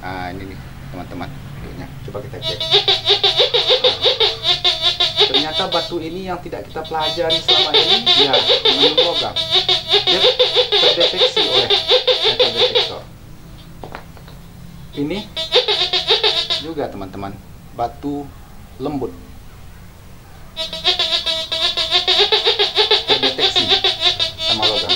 Nah, ini nih teman-teman videonya. Coba kita cek. Ternyata batu ini yang tidak kita pelajari selama ini ya mengandung logam. Dia terdeteksi oleh metal detektor. Ini juga teman-teman batu lembut terdeteksi sama logam.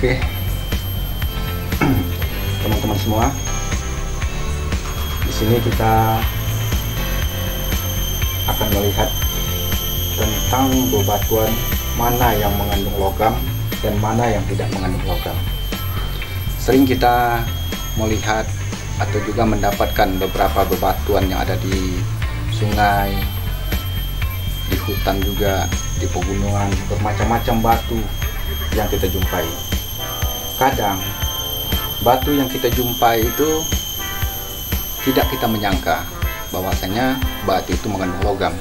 Oke, teman-teman semua, di sini kita akan melihat tentang bebatuan mana yang mengandung logam dan mana yang tidak mengandung logam. Sering kita melihat atau juga mendapatkan beberapa bebatuan yang ada di sungai, di hutan juga, di pegunungan, bermacam-macam batu yang kita jumpai. Kadang batu yang kita jumpai itu tidak kita menyangka bahwasanya batu itu mengandung logam,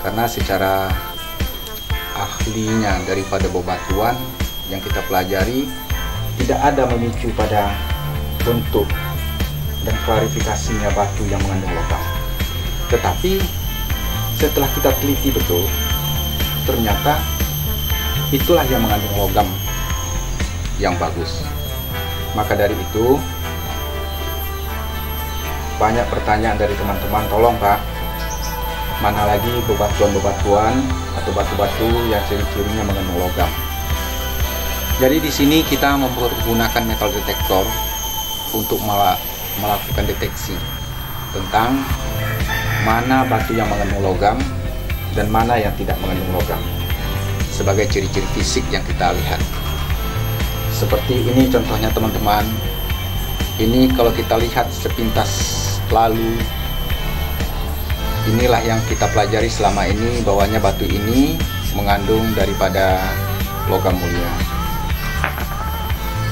karena secara ahlinya daripada bebatuan yang kita pelajari tidak ada memicu pada bentuk dan klarifikasinya batu yang mengandung logam. Tetapi setelah kita teliti betul, ternyata itulah yang mengandung logam yang bagus. Maka dari itu banyak pertanyaan dari teman-teman, tolong Pak, mana lagi bebatuan-bebatuan atau batu-batu yang ciri-cirinya mengandung logam. Jadi di sini kita mempergunakan metal detektor untuk melakukan deteksi tentang mana batu yang mengandung logam dan mana yang tidak mengandung logam sebagai ciri-ciri fisik yang kita lihat. Seperti ini contohnya teman-teman. Ini kalau kita lihat sepintas lalu, inilah yang kita pelajari selama ini, bahwanya batu ini mengandung daripada logam mulia.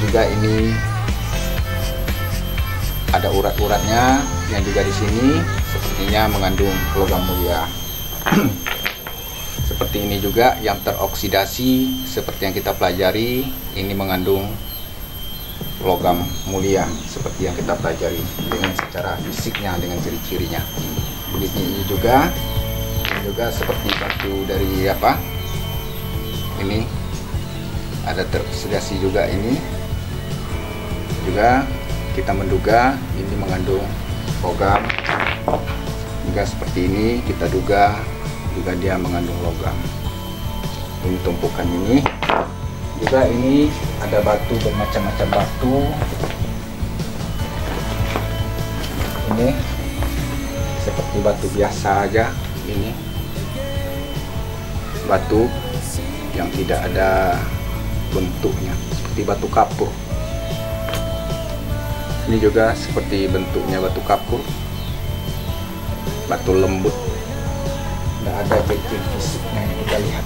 Juga ini ada urat-uratnya yang juga di sini sepertinya mengandung logam mulia. Seperti ini juga yang teroksidasi, seperti yang kita pelajari, ini mengandung logam mulia seperti yang kita pelajari dengan secara fisiknya, dengan ciri-cirinya. Begitu ini juga seperti batu dari apa? Ini ada teroksidasi juga, ini juga kita menduga ini mengandung logam. Juga seperti ini kita duga juga dia mengandung logam. Ini tumpukan ini juga, ini ada batu bermacam-macam batu. Ini seperti batu biasa aja, ini batu yang tidak ada bentuknya seperti batu kapur. Ini juga seperti bentuknya batu kapur, batu lembut, tidak ada backing fisiknya yang kita lihat.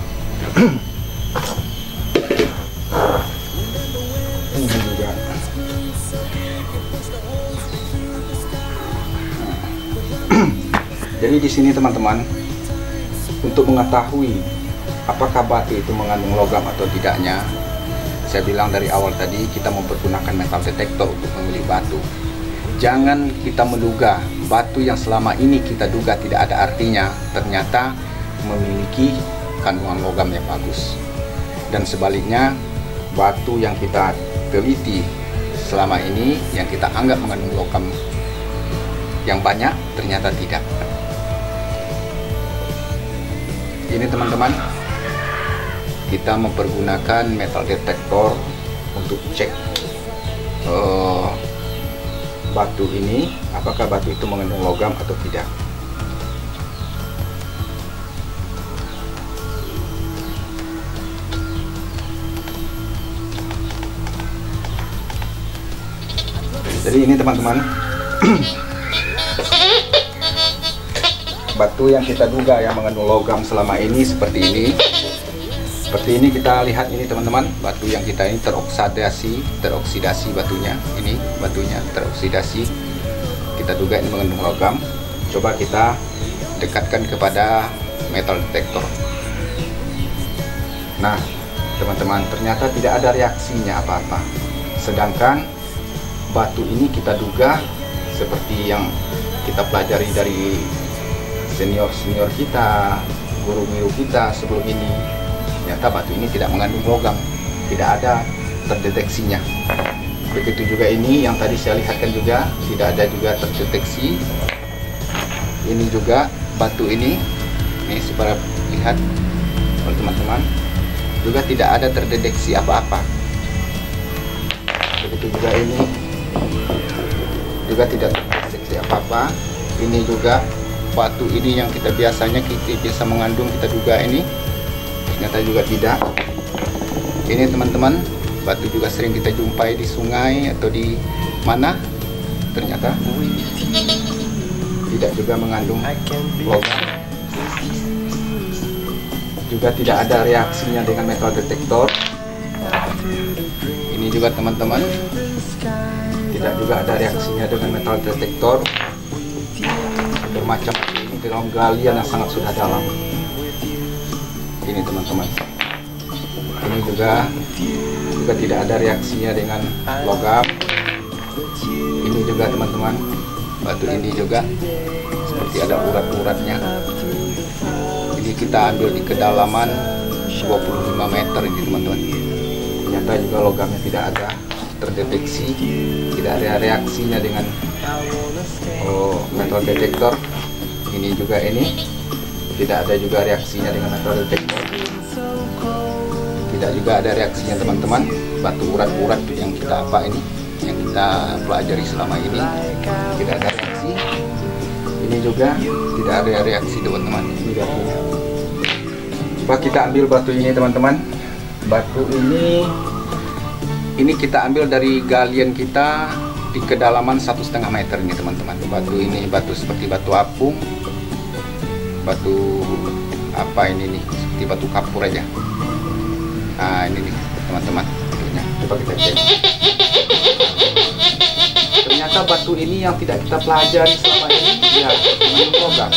Ini juga jadi di sini teman-teman, untuk mengetahui apakah batu itu mengandung logam atau tidaknya, saya bilang dari awal tadi kita mempergunakan metal detektor untuk memilih batu. Jangan kita menduga batu yang selama ini kita duga tidak ada artinya ternyata memiliki kandungan logam yang bagus. Dan sebaliknya, batu yang kita teliti selama ini yang kita anggap mengandung logam yang banyak ternyata tidak. Ini teman-teman, kita mempergunakan metal detektor untuk cek batu ini, apakah batu itu mengandung logam atau tidak. Jadi ini teman-teman, batu yang kita duga yang mengandung logam selama ini seperti ini. Seperti ini kita lihat ini teman-teman, batu yang kita ini teroksidasi batunya. Ini batunya teroksidasi. Kita duga ini mengandung logam. Coba kita dekatkan kepada metal detektor. Nah teman-teman, ternyata tidak ada reaksinya apa-apa. Sedangkan batu ini kita duga seperti yang kita pelajari dari senior-senior kita, guru-guru kita sebelum ini, ternyata batu ini tidak mengandung logam, tidak ada terdeteksinya. Begitu juga ini yang tadi saya lihatkan juga tidak ada juga terdeteksi. Ini juga batu ini supaya lihat oleh teman-teman, juga tidak ada terdeteksi apa-apa. Begitu juga ini juga tidak terdeteksi apa-apa. Ini juga batu ini yang kita biasa mengandung, kita duga ini ternyata juga tidak. Ini teman-teman, batu juga sering kita jumpai di sungai atau di mana, ternyata tidak juga mengandung logam. Juga tidak ada reaksinya dengan metal detektor. Ini juga teman-teman, tidak juga ada reaksinya dengan metal detektor. Bermacam ini dalam galian yang sangat sudah dalam. Ini teman-teman, ini juga tidak ada reaksinya dengan logam. Ini juga teman-teman, batu ini juga seperti ada urat-uratnya. Ini kita ambil di kedalaman 25 meter ini teman-teman. Ternyata juga logamnya tidak ada terdeteksi, tidak ada reaksinya dengan metal detektor. Ini juga ini tidak ada juga reaksinya dengan metal detektor. Tidak juga ada reaksinya teman-teman. Batu urat-urat yang kita yang kita pelajari selama ini tidak ada reaksi. Ini juga tidak ada reaksi teman-teman. Ini batunya. Coba kita ambil batu ini teman-teman. Batu ini kita ambil dari galian kita di kedalaman 1,5 meter ini teman-teman. Batu ini batu seperti batu apung, batu apa ini nih, seperti batu kapur aja. Nah ini nih teman-teman, coba kita cek. Ternyata batu ini yang tidak kita pelajari selama ini ya mengandung logam.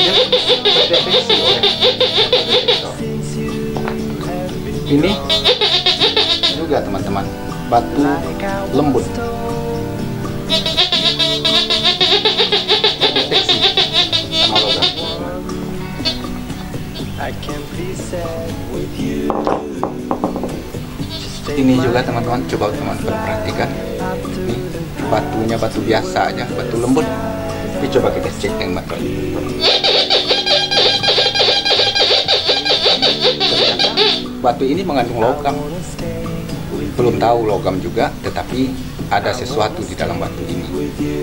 Dia terdeteksi oleh detektor. Ini juga teman-teman, batu lembut. Terdeteksi sama logam. Ini juga teman-teman, coba teman-teman perhatikan. Ini batunya batu biasa aja, batu lembut. Ini coba kita cek dengan metal detektor. Batu ini mengandung logam. Belum tahu logam juga, tetapi ada sesuatu di dalam batu ini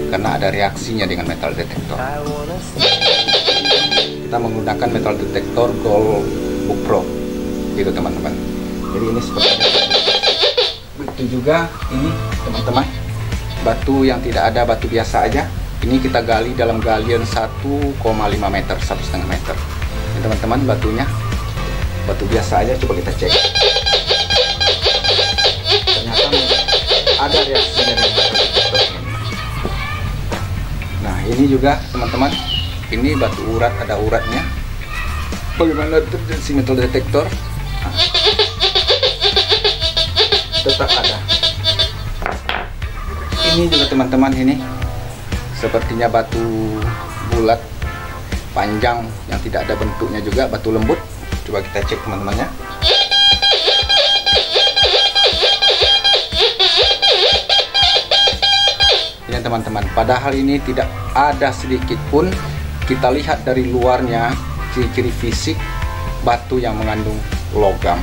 karena ada reaksinya dengan metal detektor. Kita menggunakan metal detektor Gold Book Pro gitu teman-teman. Jadi ini seperti itu juga ini teman-teman, batu yang tidak ada, batu biasa aja. Ini kita gali dalam galian 1,5 meter, 1,5 meter. Ini teman-teman, batunya batu biasa aja. Coba kita cek. Ternyata ada reaksinya dengan metal detektor ini. Nah ini juga teman-teman, ini batu urat, ada uratnya. Bagaimana terdeteksi metal detektor? Nah, tetap ada. Ini juga teman-teman, ini sepertinya batu bulat panjang yang tidak ada bentuknya juga, batu lembut. Coba kita cek teman-temannya. Ini teman-teman, padahal ini tidak ada sedikit pun kita lihat dari luarnya ciri-ciri fisik batu yang mengandung logam,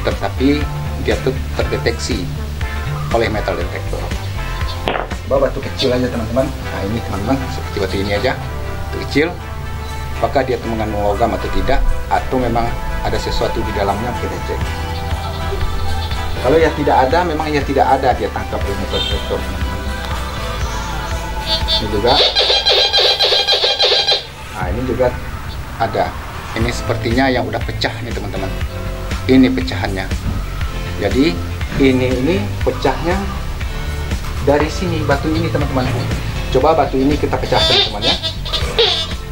tetapi dia tuh terdeteksi oleh metal detektor. Coba batu kecil aja teman-teman. Nah ini teman-teman, seperti batu ini aja, batu kecil. Apakah dia tuh mengandung logam atau tidak, atau memang ada sesuatu di dalamnya, kita cek. Kalau ya tidak ada, memang ya tidak ada, dia tangkap oleh metal detektor. Ini juga. Nah ini juga ada. Ini sepertinya yang udah pecah nih teman-teman. Ini pecahannya. Jadi ini pecahnya dari sini, batu ini teman-teman. Coba batu ini kita pecah teman-teman ya.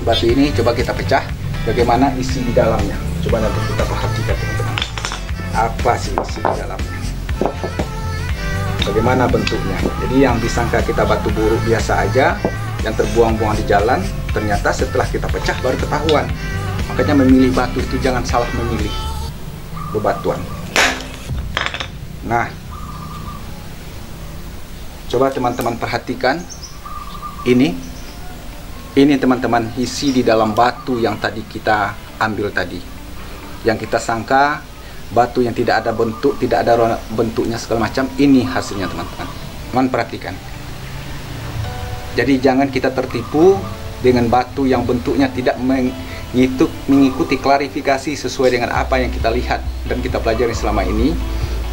Batu ini coba kita pecah. Bagaimana isi di dalamnya? Coba nanti kita perhatikan teman-teman, apa sih isi di dalamnya, bagaimana bentuknya. Jadi yang disangka kita batu buruk biasa aja yang terbuang-buang di jalan, ternyata setelah kita pecah baru ketahuan. Makanya memilih batu itu jangan salah memilih bebatuan. Nah, coba teman-teman perhatikan ini teman-teman, isi di dalam batu yang tadi kita ambil tadi, yang kita sangka batu yang tidak ada bentuk, tidak ada bentuknya segala macam. Ini hasilnya teman-teman. Teman perhatikan. Jadi jangan kita tertipu dengan batu yang bentuknya tidak mengikuti klarifikasi sesuai dengan apa yang kita lihat dan kita pelajari selama ini.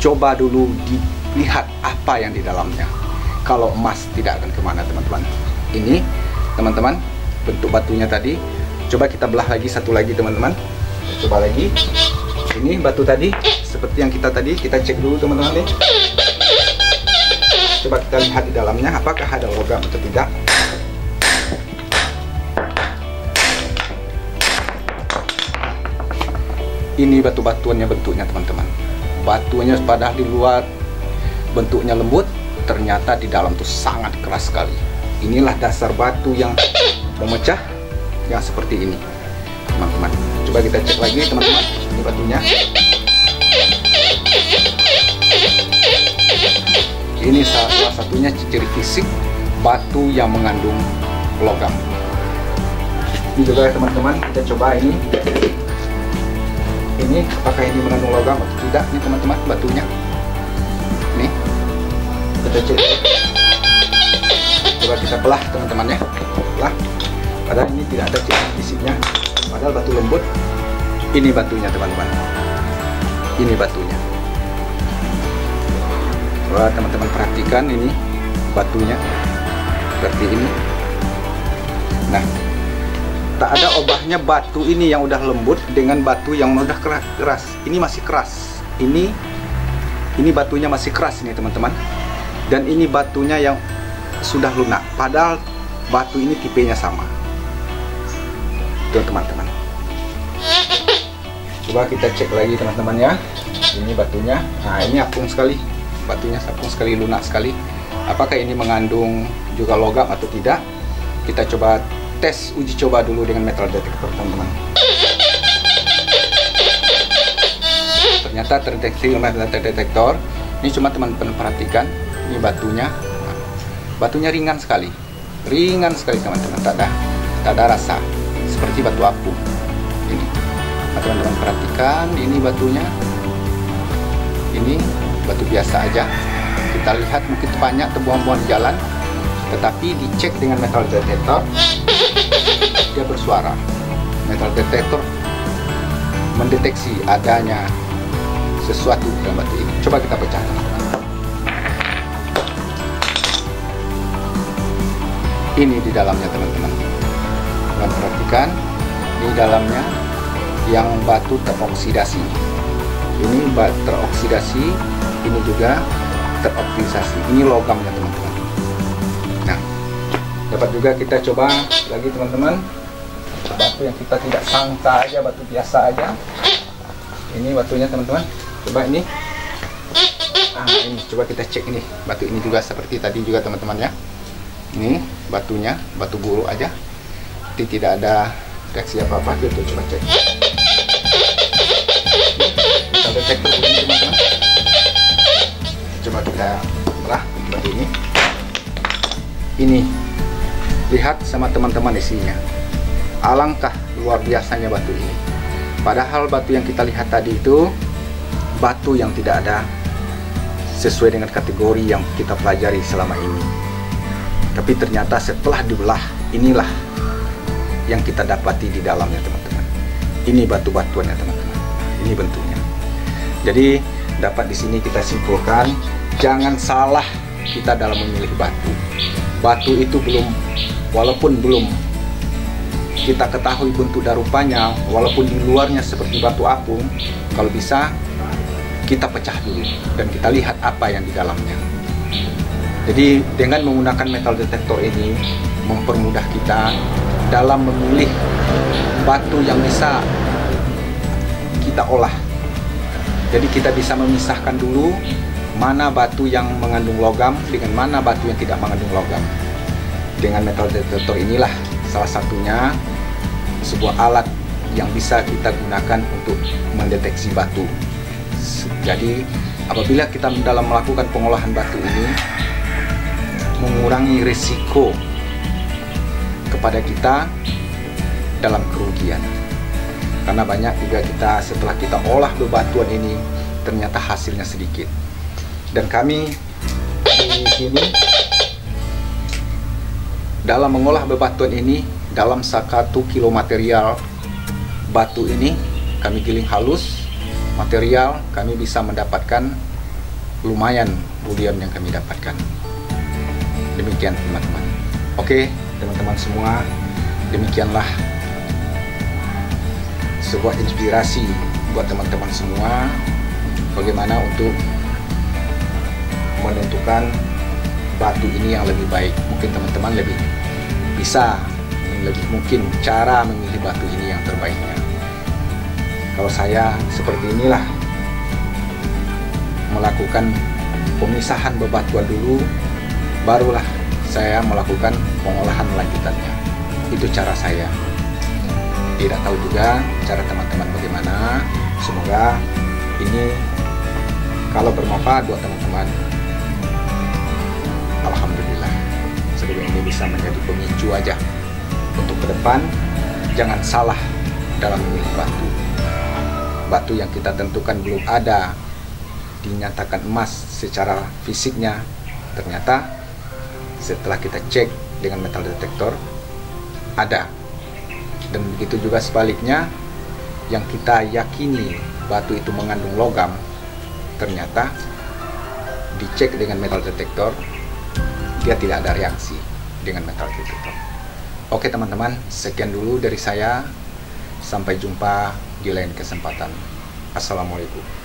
Coba dulu dilihat apa yang di dalamnya. Kalau emas tidak akan kemana teman-teman. Ini teman-teman bentuk batunya tadi. Coba kita belah lagi satu lagi teman-teman. Coba lagi. Ini batu tadi seperti yang kita tadi, kita cek dulu teman-teman nih. Coba kita lihat di dalamnya apakah ada logam atau tidak. Ini batu-batuannya bentuknya teman-teman. Batunya padahal di luar bentuknya lembut, ternyata di dalam tuh sangat keras sekali. Inilah dasar batu yang memecah yang seperti ini teman-teman. Coba kita cek lagi teman-teman. Ini batunya. Ini salah satunya ciri fisik batu yang mengandung logam. Ini juga ya teman-teman, kita coba ini. Ini apakah ini mengandung logam atau tidak? Ini teman-teman batunya. Nih, kita cek. Coba kita belah teman-teman ya. Belah. Padahal ini tidak ada ciri fisiknya. Padahal batu lembut. Ini batunya teman-teman. Ini batunya. Coba teman-teman perhatikan ini batunya seperti ini. Nah, tak ada obahnya batu ini yang udah lembut dengan batu yang udah keras. Ini masih keras. Ini batunya masih keras ini teman-teman. Dan ini batunya yang sudah lunak. Padahal batu ini tipenya sama. Tuh teman-teman. Coba kita cek lagi teman-teman ya. Ini batunya. Nah, ini apung sekali. Batunya apung sekali, lunak sekali. Apakah ini mengandung juga logam atau tidak? Kita coba tes, uji coba dulu dengan metal detektor teman-teman. Ternyata terdeteksi metal detektor. Ini cuma teman-teman perhatikan. Ini batunya. Nah, batunya ringan sekali teman-teman. Tak ada rasa seperti batu apung. Ini teman-teman perhatikan. Ini batunya. Ini batu biasa aja. Kita lihat mungkin banyak terbuang-buang di jalan, tetapi dicek dengan metal detektor dia bersuara. Metal detektor mendeteksi adanya sesuatu dalam batu ini. Coba kita pecah. Ini di dalamnya teman-teman. Teman perhatikan, di dalamnya yang batu teroksidasi. Ini teroksidasi, ini juga teroksidasi. Ini logamnya teman-teman. Nah, dapat juga kita coba lagi teman-teman. Batu yang kita tidak sangka aja, batu biasa aja. Ini batunya teman-teman. Coba ini. Ini coba kita cek ini. Batu ini juga seperti tadi juga teman-teman ya. Ini batunya, batu buru aja. Tidak ada reaksi apa-apa gitu. Coba cek. Detektor ini teman-teman. Coba kita belah batu ini. Ini lihat sama teman-teman isinya. Alangkah luar biasanya batu ini. Padahal batu yang kita lihat tadi itu batu yang tidak ada sesuai dengan kategori yang kita pelajari selama ini. Tapi ternyata setelah dibelah, inilah yang kita dapati di dalamnya teman-teman. Ini batu-batuannya teman-teman. Ini bentuknya. Jadi dapat di sini kita simpulkan, jangan salah kita dalam memilih batu. Batu itu walaupun belum kita ketahui bentuk dan rupanya, walaupun di luarnya seperti batu apung, kalau bisa kita pecah dulu dan kita lihat apa yang di dalamnya. Jadi dengan menggunakan metal detektor ini mempermudah kita dalam memilih batu yang bisa kita olah. Jadi kita bisa memisahkan dulu mana batu yang mengandung logam dengan mana batu yang tidak mengandung logam. Dengan metal detektor inilah salah satunya sebuah alat yang bisa kita gunakan untuk mendeteksi batu. Jadi apabila kita dalam melakukan pengolahan batu ini mengurangi risiko kepada kita dalam kerugian. Karena banyak juga kita setelah kita olah bebatuan ini ternyata hasilnya sedikit. Dan kami di sini dalam mengolah bebatuan ini, dalam 1 kilo material batu ini kami giling halus, material kami bisa mendapatkan lumayan bulian yang kami dapatkan. Demikian teman-teman. Oke teman-teman semua, demikianlah sebuah inspirasi buat teman-teman semua bagaimana untuk menentukan batu ini yang lebih baik. Mungkin teman-teman lebih mungkin cara memilih batu ini yang terbaiknya. Kalau saya seperti inilah, melakukan pemisahan bebatuan dulu, barulah saya melakukan pengolahan lanjutannya. Itu cara saya. Tidak tahu juga cara teman-teman bagaimana. Semoga ini kalau bermanfaat buat teman-teman, alhamdulillah. Semoga ini bisa menjadi pemicu aja untuk ke depan. Jangan salah dalam memilih batu. Batu yang kita tentukan belum ada dinyatakan emas secara fisiknya, ternyata setelah kita cek dengan metal detektor ada. Dan begitu juga sebaliknya, yang kita yakini batu itu mengandung logam, ternyata dicek dengan metal detektor dia tidak ada reaksi dengan metal detektor. Oke teman-teman, sekian dulu dari saya. Sampai jumpa di lain kesempatan. Assalamualaikum.